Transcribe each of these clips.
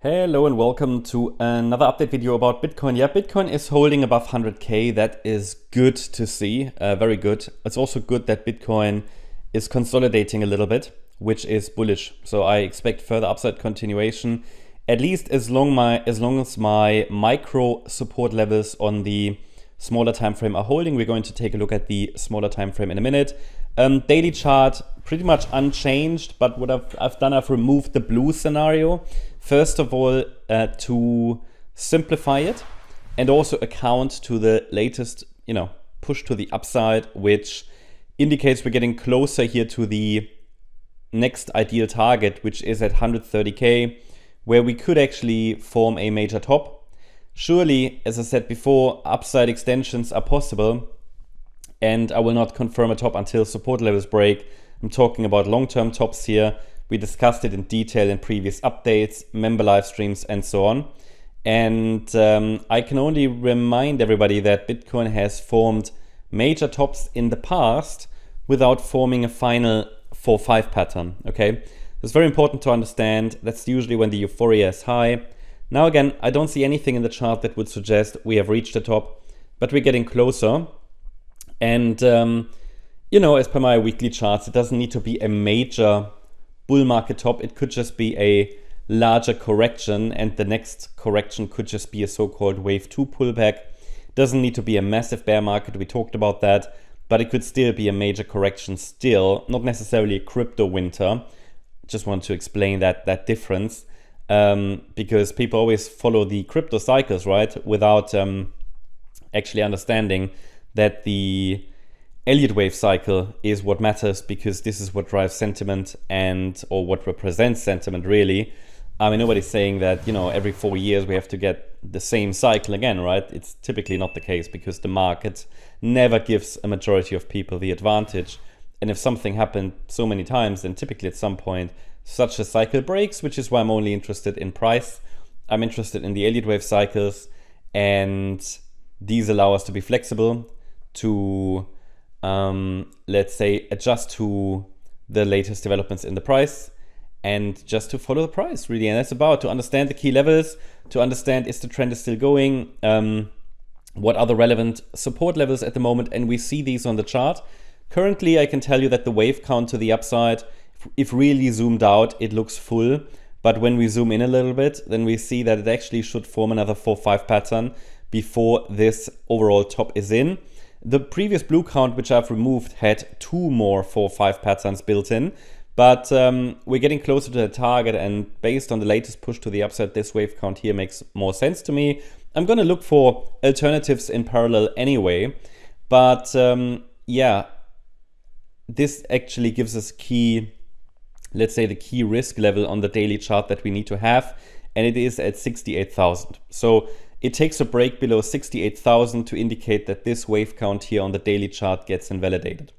Hello and welcome to another update video about Bitcoin. Yeah, Bitcoin is holding above 100K. That is good to see, very good. It's also good that Bitcoin is consolidating a little bit, which is bullish. So I expect further upside continuation, at least as long as my micro support levels on the smaller time frame are holding. We're going to take a look at the smaller time frame in a minute. Daily chart pretty much unchanged, but what I've done, I've removed the blue scenario. First of all, to simplify it and also account to the latest, push to the upside, which indicates we're getting closer here to the next ideal target, which is at 130K, where we could actually form a major top. Surely, as I said before, upside extensions are possible, and I will not confirm a top until support levels break. I'm talking about long-term tops here. We discussed it in detail in previous updates, member live streams, and so on. And I can only remind everybody that Bitcoin has formed major tops in the past without forming a final 4-5 pattern, okay? It's very important to understand that's usually when the euphoria is high. Now again, I don't see anything in the chart that would suggest we have reached the top, but we're getting closer. And, as per my weekly charts, it doesn't need to be a major bull market top. It could just be a larger correction, and the next correction could just be a so-called wave 2 pullback. Doesn't need to be a massive bear market, we talked about that, but it could still be a major correction still, not necessarily a crypto winter. Just want to explain that difference, because people always follow the crypto cycles, right, without actually understanding that the Elliott Wave cycle is what matters, because this is what drives sentiment or what represents sentiment, really. I mean, nobody's saying that, every 4 years we have to get the same cycle again, right? It's typically not the case, because the market never gives a majority of people the advantage. And if something happened so many times, then typically at some point such a cycle breaks, which is why I'm only interested in price. I'm interested in the Elliott Wave cycles, and these allow us to be flexible, to let's say adjust to the latest developments in the price, and just to follow the price, really. And that's about to understand the key levels, to understand is the trend is still going, what are the relevant support levels at the moment, and we see these on the chart. Currently, I can tell you that the wave count to the upside, if really zoomed out, it looks full, but when we zoom in a little bit, then we see that it actually should form another 4-5 pattern before this overall top is in. The previous blue count, which I've removed, had 2 more 4-5 patterns built in, but we're getting closer to the target, and based on the latest push to the upside, this wave count here makes more sense to me. I'm going to look for alternatives in parallel anyway, but yeah, this actually gives us key, let's say the key risk level on the daily chart that we need to have, and it is at 68,000. So it takes a break below 68,000 to indicate that this wave count here on the daily chart gets invalidated.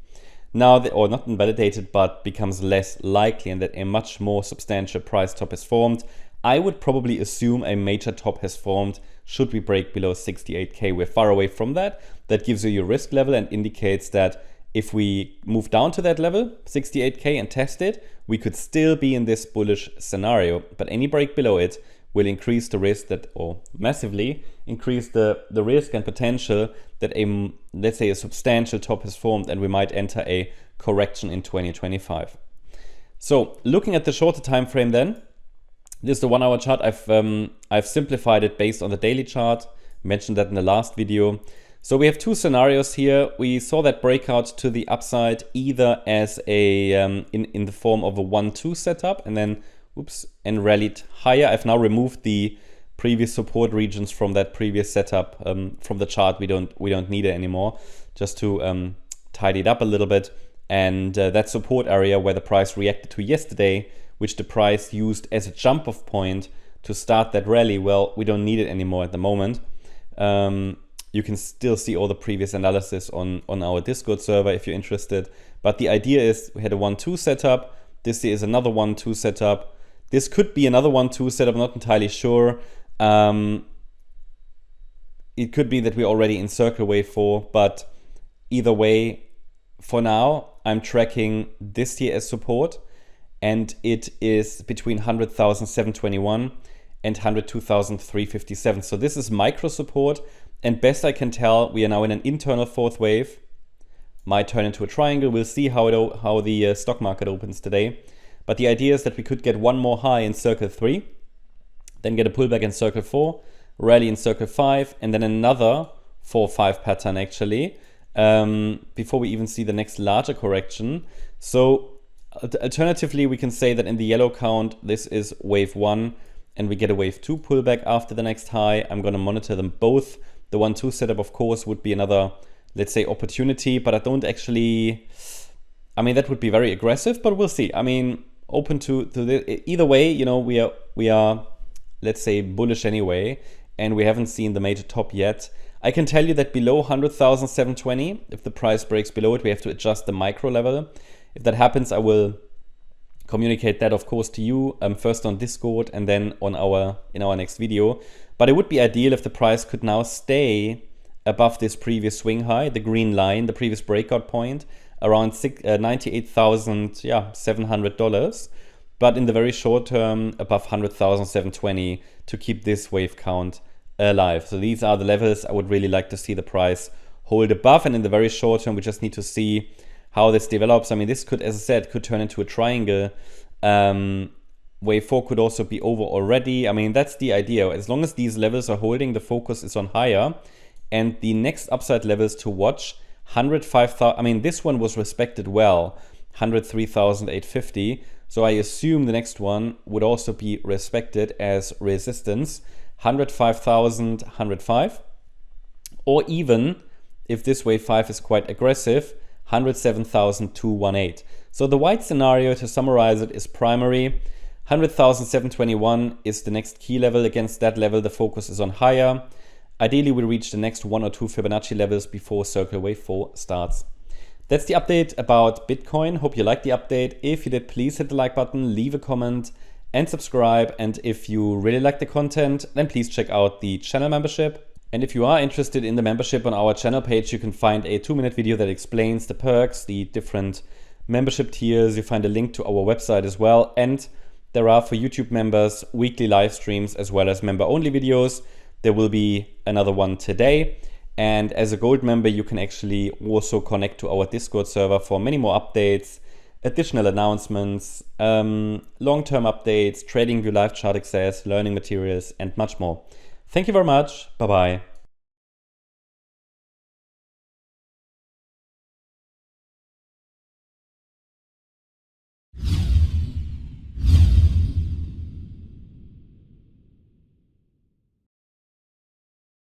Now, or not invalidated, but becomes less likely, and that a much more substantial price top is formed. I would probably assume a major top has formed should we break below 68K. We're far away from that. That gives you your risk level and indicates that if we move down to that level, 68K, and test it, we could still be in this bullish scenario. But any break below it will increase the risk or massively increase the risk and potential that let's say a substantial top has formed, and we might enter a correction in 2025. So looking at the shorter time frame, then this is the 1 hour chart. I've simplified it based on the daily chart. Mentioned that in the last video. So we have 2 scenarios here. We saw that breakout to the upside either as a in the form of a 1-2 setup, and then and rallied higher. I've now removed the previous support regions from that previous setup from the chart. We don't need it anymore, just to tidy it up a little bit. And that support area where the price reacted to yesterday, which the price used as a jump off point to start that rally, well, we don't need it anymore at the moment. You can still see all the previous analysis on our Discord server if you're interested. But the idea is we had a 1-2 setup. This is another 1-2 setup. This could be another 1-2 setup, I'm not entirely sure. It could be that we're already in circle wave 4, but either way, for now, I'm tracking this here as support, and it is between 100,721 and 102,357. So this is micro support, and best I can tell, we are now in an internal fourth wave. Might turn into a triangle. We'll see how the stock market opens today. But the idea is that we could get one more high in circle 3, then get a pullback in circle 4, rally in circle 5, and then another 4-5 pattern actually, before we even see the next larger correction. So alternatively, we can say that in the yellow count, this is wave 1, and we get a wave 2 pullback after the next high. I'm going to monitor them both. The 1-2 setup, of course, would be another, let's say, opportunity, but I don't actually, I mean, that would be very aggressive, but we'll see. I mean, open to either way, you know, we are, let's say, bullish anyway, and we haven't seen the major top yet. I can tell you that below 100,720, if the price breaks below it, we have to adjust the micro level. If that happens, I will communicate that, of course, to you, first on Discord and then on in our next video. But it would be ideal if the price could now stay above this previous swing high, the green line, the previous breakout point, around $98,700. But in the very short term, above 100,720 to keep this wave count alive. So these are the levels I would really like to see the price hold above. And in the very short term, we just need to see how this develops. I mean, this could, as I said, could turn into a triangle. Wave 4 could also be over already. I mean, that's the idea. As long as these levels are holding, the focus is on higher. And the next upside levels to watch, 105,000. I mean, this one was respected well, 103,850. So I assume the next one would also be respected as resistance, 105,105. Or even, if this wave 5 is quite aggressive, 107,218. So the white scenario, to summarize it, is primary. 100,721 is the next key level. Against that level, the focus is on higher. Ideally, we reach the next 1 or 2 Fibonacci levels before circle wave 4 starts. That's the update about Bitcoin. Hope you liked the update. If you did, please hit the like button, leave a comment and subscribe. And if you really like the content, then please check out the channel membership. And if you are interested in the membership, on our channel page, you can find a 2-minute video that explains the perks, the different membership tiers. You find a link to our website as well. And there are, for YouTube members, weekly live streams as well as member-only videos. There will be another one today. And as a gold member, you can actually also connect to our Discord server for many more updates, additional announcements, long-term updates, Tradingview live chart access, learning materials, and much more. Thank you very much. Bye-bye.